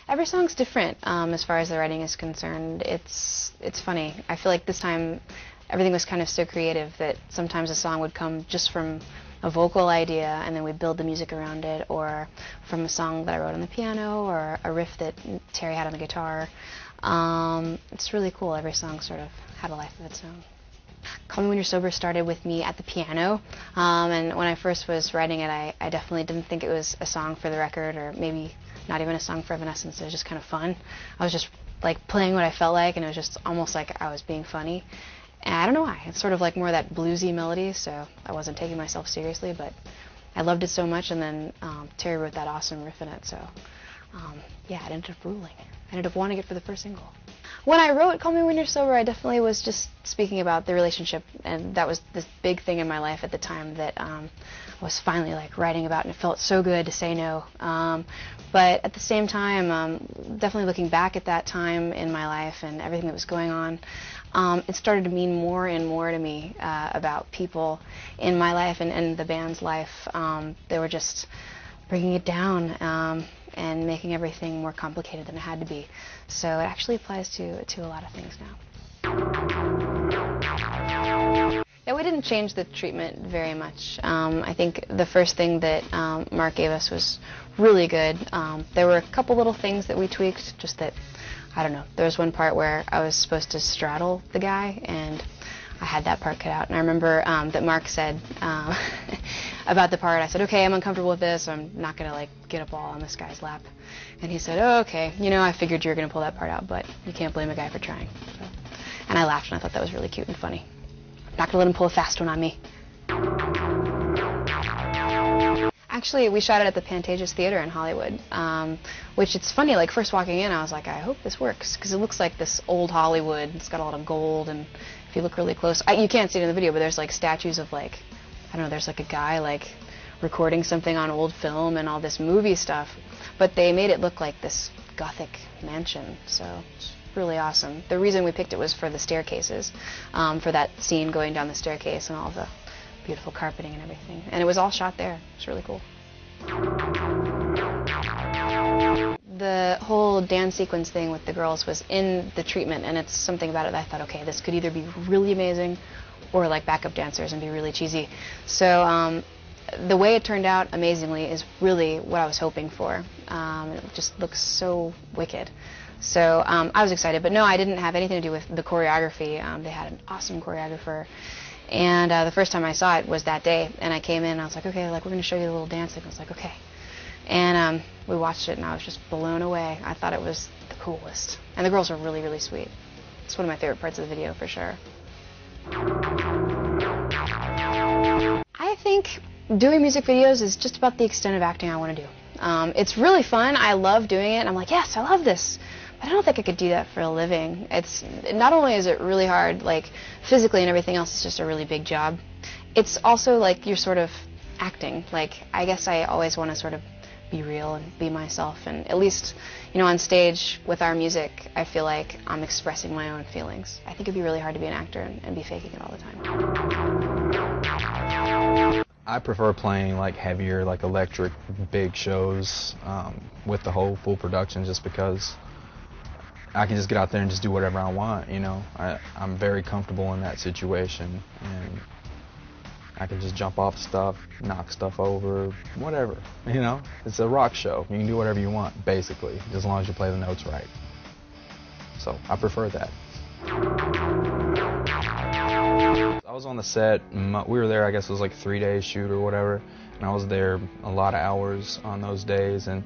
Every song's different as far as the writing is concerned. It's funny. I feel like this time everything was kind of so creative that sometimes a song would come just from a vocal idea and then we'd build the music around it, or from a song that I wrote on the piano, or a riff that Terry had on the guitar. It's really cool. Every song sort of had a life of its own. Call Me When You're Sober started with me at the piano, and when I first was writing it, I definitely didn't think it was a song for the record, or maybe not even a song for Evanescence. It was just kind of fun. I was just like playing what I felt like, and it was just almost like I was being funny. And I don't know why. It's sort of like more that bluesy melody, so I wasn't taking myself seriously, but I loved it so much, and then Terry wrote that awesome riff in it, so yeah, it ended up ruling. I ended up wanting it for the first single. When I wrote Call Me When You're Sober, I definitely was just speaking about the relationship, and that was this big thing in my life at the time that I was finally like writing about, and it felt so good to say no. But at the same time, definitely looking back at that time in my life and everything that was going on, it started to mean more and more to me about people in my life and the band's life. They were just bringing it down and making everything more complicated than it had to be. So it actually applies to a lot of things now. Yeah, we didn't change the treatment very much. I think the first thing that Mark gave us was really good. There were a couple little things that we tweaked, just that, I don't know, there was one part where I was supposed to straddle the guy, and I had that part cut out. And I remember that Mark said about the part, I said, okay, I'm uncomfortable with this, so I'm not going to like get up all on this guy's lap. And he said, oh, okay, you know, I figured you were going to pull that part out, but you can't blame a guy for trying. So, and I laughed, and I thought that was really cute and funny. I'm not going to let him pull a fast one on me. Actually, we shot it at the Pantages Theater in Hollywood, which it's funny, like first walking in, I was like, I hope this works, because it looks like this old Hollywood. It's got a lot of gold, and if you look really close, you can't see it in the video, but there's like statues of like, I don't know, there's like a guy like recording something on old film and all this movie stuff, but they made it look like this Gothic mansion, so it's really awesome. The reason we picked it was for the staircases, for that scene going down the staircase and all the beautiful carpeting and everything. And it was all shot there. It's really cool. The whole dance sequence thing with the girls was in the treatment, and it's something about it that I thought, okay, this could either be really amazing or like backup dancers and be really cheesy. So the way it turned out amazingly is really what I was hoping for. It just looks so wicked. So I was excited, but no, I didn't have anything to do with the choreography. They had an awesome choreographer. And the first time I saw it was that day, and I came in and I was like, okay, like we're going to show you the little dance thing. I was like, okay. And we watched it, and I was just blown away. I thought it was the coolest. And the girls were really, really sweet. It's one of my favorite parts of the video, for sure. I think doing music videos is just about the extent of acting I want to do. It's really fun. I love doing it. And I'm like, yes, I love this. But I don't think I could do that for a living. It's not only is it really hard, like physically and everything else, it's just a really big job. It's also like you're sort of acting. Like I guess I always want to sort of be real and be myself. And at least, you know, on stage with our music, I feel like I'm expressing my own feelings. I think it'd be really hard to be an actor and be faking it all the time. I prefer playing like heavier, like electric, big shows with the whole full production, just because I can just get out there and just do whatever I want, you know. I'm very comfortable in that situation, and I can just jump off stuff, knock stuff over, whatever, you know. It's a rock show. You can do whatever you want, basically, as long as you play the notes right. So I prefer that. I was on the set, we were there, I guess it was like 3-day shoot or whatever, and I was there a lot of hours on those days, and,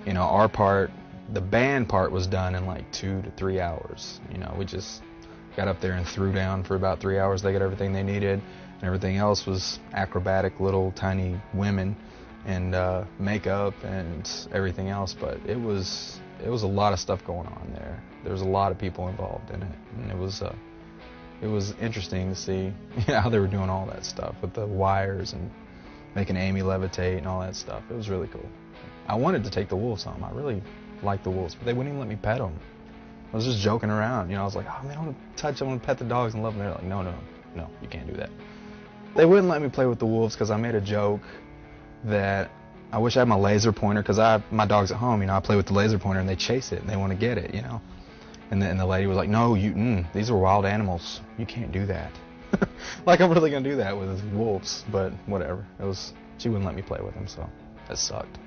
you know, our part, the band part was done in like 2 to 3 hours. You know, we just got up there and threw down for about 3 hours. They got everything they needed, and everything else was acrobatic little tiny women and makeup and everything else. But it was a lot of stuff going on there. There was a lot of people involved in it, and it was interesting to see how they were doing all that stuff with the wires and making Amy levitate and all that stuff. It was really cool. I wanted to take the wolves home. I really like the wolves, but they wouldn't even let me pet them. I was just joking around, you know. I was like, oh man, I want to touch them, I want to pet the dogs and love them. They're like, no, you can't do that. They wouldn't let me play with the wolves because I made a joke that I wish I had my laser pointer, because my dog's at home, you know, I play with the laser pointer and they chase it and they want to get it, you know. And the lady was like, no, these are wild animals. You can't do that. Like, I'm really going to do that with wolves, but whatever. She wouldn't let me play with them, so that sucked.